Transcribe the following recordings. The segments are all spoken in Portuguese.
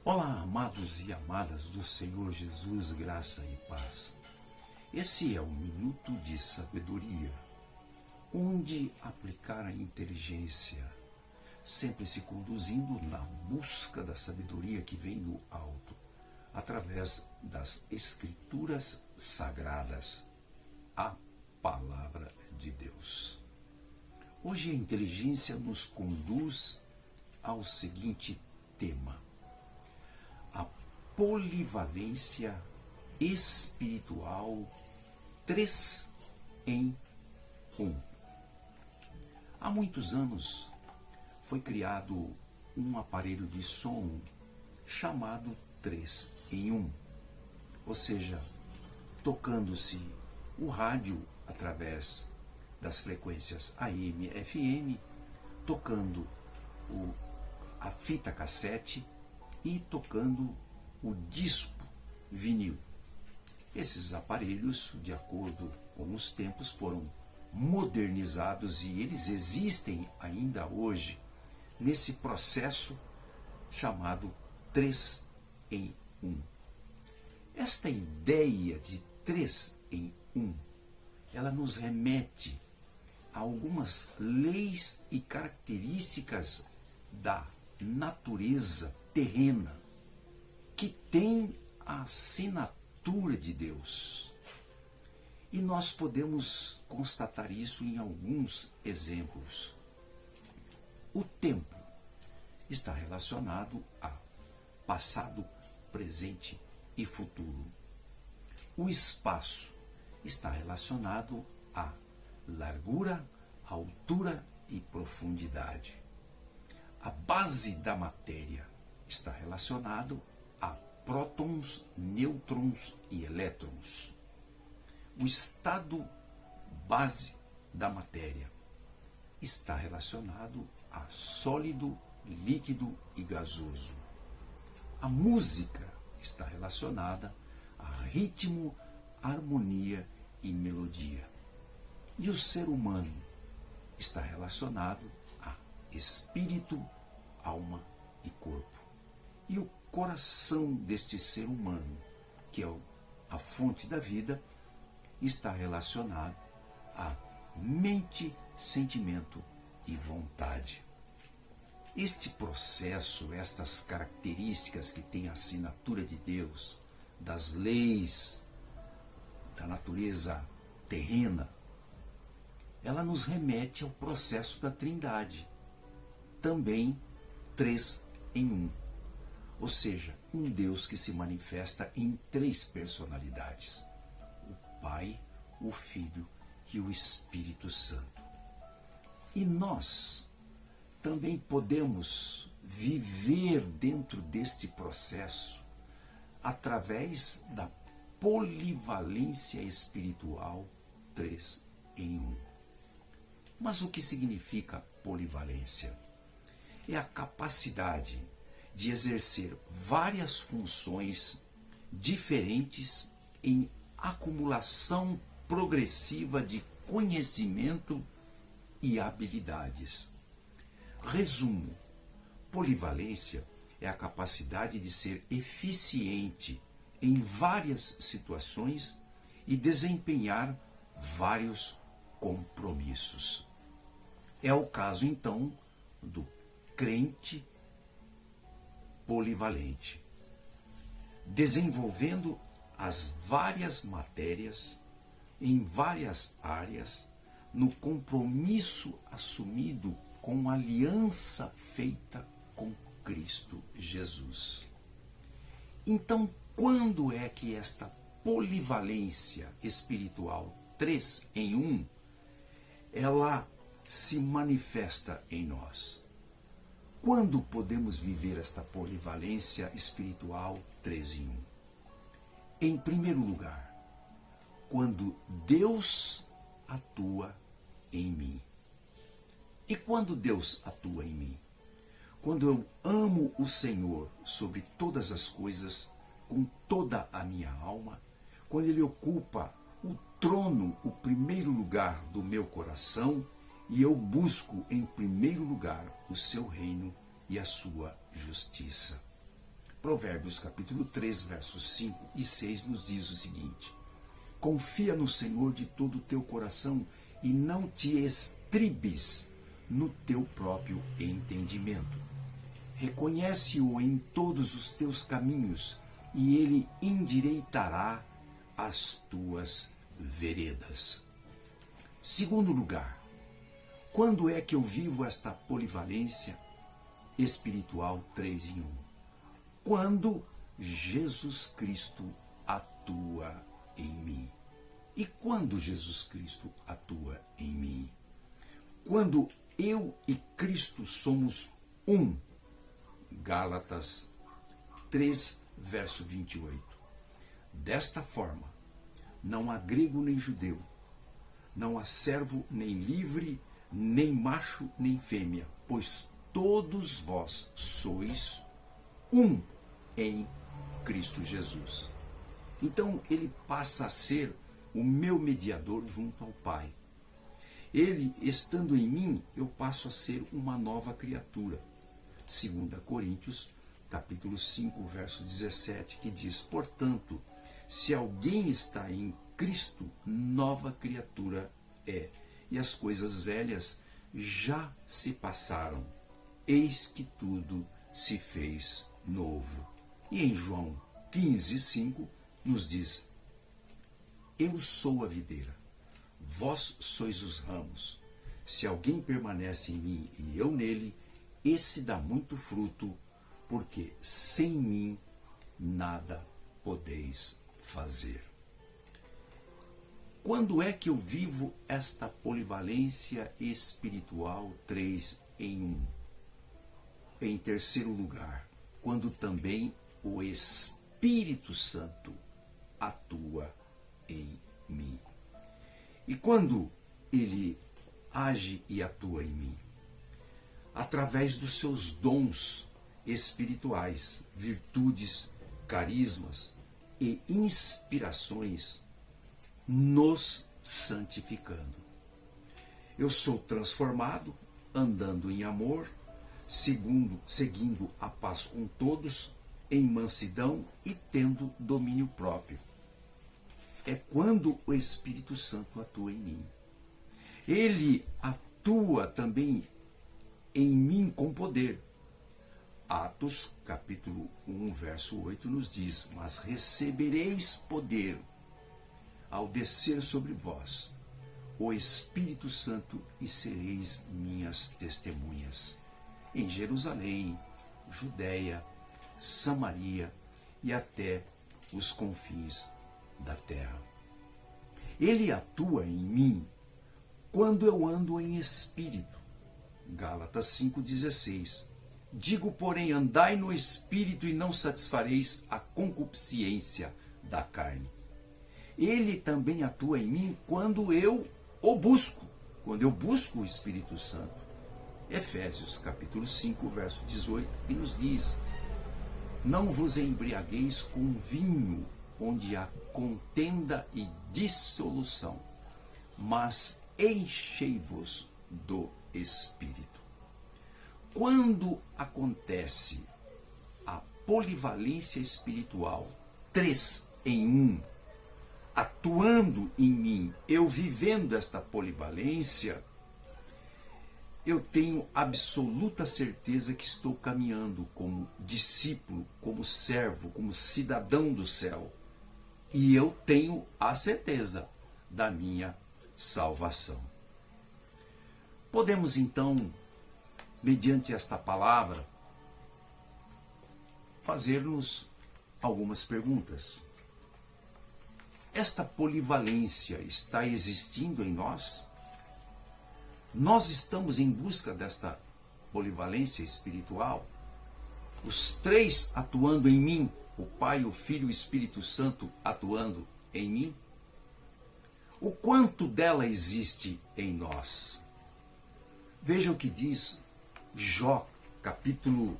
Olá, amados e amadas do Senhor Jesus, graça e paz. Esse é o Minuto de Sabedoria, onde aplicar a inteligência, sempre se conduzindo na busca da sabedoria que vem do alto, através das Escrituras Sagradas, a Palavra de Deus. Hoje a inteligência nos conduz ao seguinte tema: a polivalência espiritual 3 em 1. Há muitos anos foi criado um aparelho de som chamado 3 em 1, ou seja, tocando-se o rádio através das frequências AM e FM, tocando a fita cassete e tocando o disco vinil. Esses aparelhos, de acordo com os tempos, foram modernizados e eles existem ainda hoje nesse processo chamado 3 em 1. Esta ideia de 3 em 1, ela nos remete a algumas leis e características da natureza terrena que tem a assinatura de Deus. E nós podemos constatar isso em alguns exemplos. O tempo está relacionado a passado, presente e futuro. O espaço está relacionado a largura, altura e profundidade. A base da matéria está relacionado a prótons, nêutrons e elétrons. O estado base da matéria está relacionado a sólido, líquido e gasoso. A música está relacionada a ritmo, harmonia e melodia. E o ser humano está relacionado a espírito, alma e corpo. E o coração deste ser humano, que é a fonte da vida, está relacionado a mente, sentimento e vontade. Este processo, estas características que têm a assinatura de Deus, das leis da natureza terrena, ela nos remete ao processo da Trindade, também 3 em 1. Ou seja, um Deus que se manifesta em 3 personalidades: o Pai, o Filho e o Espírito Santo. E nós também podemos viver dentro deste processo através da polivalência espiritual 3 em 1. Mas o que significa polivalência? É a capacidade de exercer várias funções diferentes em acumulação progressiva de conhecimento e habilidades. Resumo: polivalência é a capacidade de ser eficiente em várias situações e desempenhar vários compromissos. É o caso, então, do crente polivalente, desenvolvendo as várias matérias em várias áreas no compromisso assumido com a aliança feita com Cristo Jesus. Então, quando é que esta polivalência espiritual 3 em 1, ela se manifesta em nós? Quando podemos viver esta polivalência espiritual 3 em 1? Em primeiro lugar, quando Deus atua em mim. E quando Deus atua em mim? Quando eu amo o Senhor sobre todas as coisas, com toda a minha alma, quando Ele ocupa o trono, o primeiro lugar do meu coração, e eu busco em primeiro lugar o seu reino e a sua justiça. Provérbios capítulo 3, versos 5 e 6 nos diz o seguinte: confia no Senhor de todo o teu coração e não te estribes no teu próprio entendimento. Reconhece-o em todos os teus caminhos e ele endireitará as tuas veredas. Segundo lugar, quando é que eu vivo esta polivalência espiritual 3 em 1? Quando Jesus Cristo atua em mim. E quando Jesus Cristo atua em mim? Quando eu e Cristo somos um. Gálatas 3, verso 28. Desta forma, não há grego nem judeu, não há servo nem livre, nem macho nem fêmea, pois todos vós sois um em Cristo Jesus. Então ele passa a ser o meu mediador junto ao Pai. Ele, estando em mim, eu passo a ser uma nova criatura. 2 Coríntios, capítulo 5, verso 17, que diz: portanto, se alguém está em Cristo, nova criatura é, e as coisas velhas já se passaram, eis que tudo se fez novo. E em João 15, 5, nos diz: eu sou a videira, vós sois os ramos. Se alguém permanece em mim e eu nele, esse dá muito fruto, porque sem mim nada podeis fazer. Quando é que eu vivo esta polivalência espiritual 3 em 1? Em terceiro lugar, quando também o Espírito Santo atua em mim. E quando ele age e atua em mim? Através dos seus dons espirituais, virtudes, carismas e inspirações, nos santificando. Eu sou transformado, andando em amor, seguindo a paz com todos, em mansidão e tendo domínio próprio. É quando o Espírito Santo atua em mim. Ele atua também em mim com poder. Atos, capítulo 1, verso 8, nos diz: mas recebereis poder ao descer sobre vós o Espírito Santo e sereis minhas testemunhas em Jerusalém, Judéia, Samaria e até os confins da terra. Ele atua em mim quando eu ando em espírito. Gálatas 5,16. Digo, porém, andai no espírito e não satisfareis a concupiscência da carne. Ele também atua em mim quando eu o busco, quando eu busco o Espírito Santo. Efésios capítulo 5, verso 18, e nos diz: não vos embriagueis com vinho, onde há contenda e dissolução, mas enchei-vos do Espírito. Quando acontece a polivalência espiritual 3 em 1, atuando em mim, eu vivendo esta polivalência, eu tenho absoluta certeza que estou caminhando como discípulo, como servo, como cidadão do céu. E eu tenho a certeza da minha salvação. Podemos então, mediante esta palavra, fazer-nos algumas perguntas. Esta polivalência está existindo em nós? Nós estamos em busca desta polivalência espiritual? Os três atuando em mim, o Pai, o Filho e o Espírito Santo atuando em mim? O quanto dela existe em nós? Veja o que diz Jó, capítulo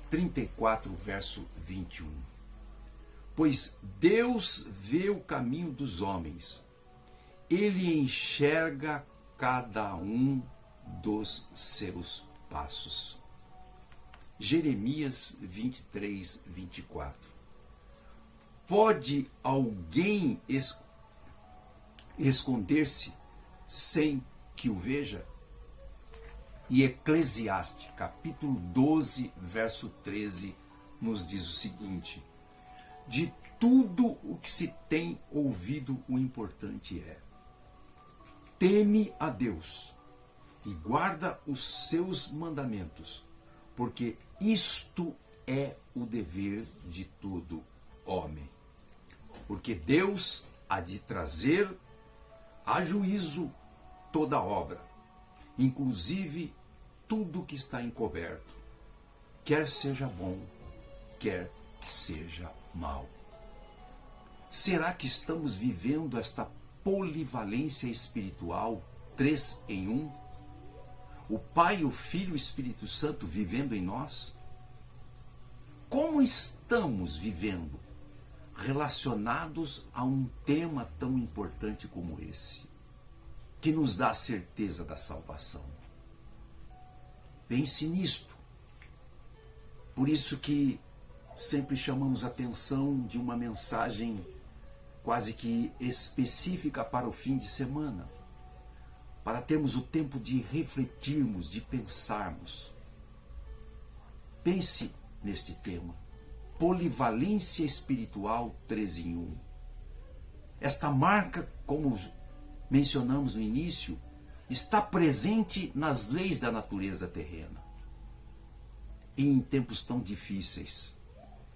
34, verso 21. Pois Deus vê o caminho dos homens, Ele enxerga cada um dos seus passos. Jeremias 23, 24. Pode alguém esconder-se sem que o veja? E Eclesiastes, capítulo 12, verso 13, nos diz o seguinte: de tudo o que se tem ouvido, o importante é: teme a Deus e guarda os seus mandamentos, porque isto é o dever de todo homem. Porque Deus há de trazer a juízo toda obra, inclusive tudo que está encoberto, quer seja bom, quer seja mal. Será que estamos vivendo esta polivalência espiritual 3 em 1? O Pai, o Filho e o Espírito Santo vivendo em nós? Como estamos vivendo relacionados a um tema tão importante como esse, que nos dá a certeza da salvação? Pense nisto. Por isso que sempre chamamos a atenção de uma mensagem quase que específica para o fim de semana, para termos o tempo de refletirmos, de pensarmos. Pense neste tema: polivalência espiritual 3 em 1. Esta marca, como mencionamos no início, está presente nas leis da natureza terrena. E em tempos tão difíceis,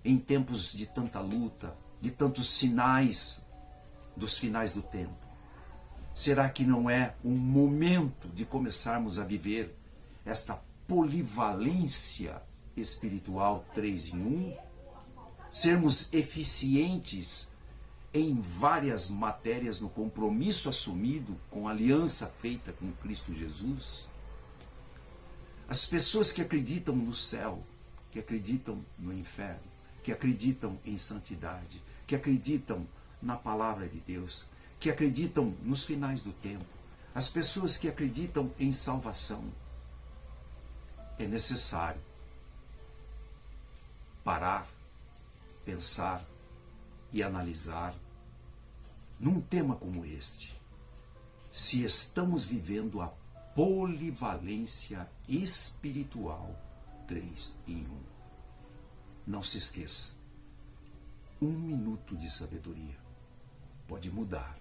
em tempos de tanta luta, de tantos sinais dos finais do tempo, será que não é um momento de começarmos a viver esta polivalência espiritual 3 em 1? Sermos eficientes em várias matérias no compromisso assumido com a aliança feita com Cristo Jesus? As pessoas que acreditam no céu, que acreditam no inferno, que acreditam em santidade, que acreditam na palavra de Deus, que acreditam nos finais do tempo, as pessoas que acreditam em salvação, é necessário parar, pensar e analisar num tema como este, se estamos vivendo a polivalência espiritual 3 em 1. Não se esqueça, 1 minuto de sabedoria pode mudar,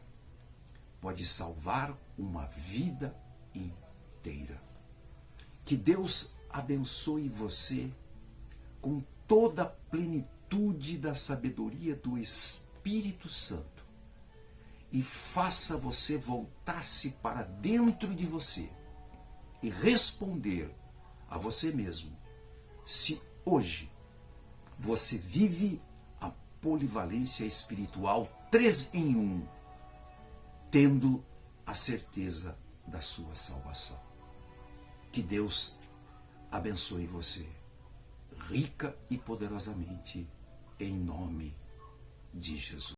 pode salvar uma vida inteira. Que Deus abençoe você com toda a plenitude da sabedoria do Espírito Santo e faça você voltar-se para dentro de você e responder a você mesmo se hoje você vive a polivalência espiritual 3 em 1, tendo a certeza da sua salvação. Que Deus abençoe você rica e poderosamente, em nome de Jesus.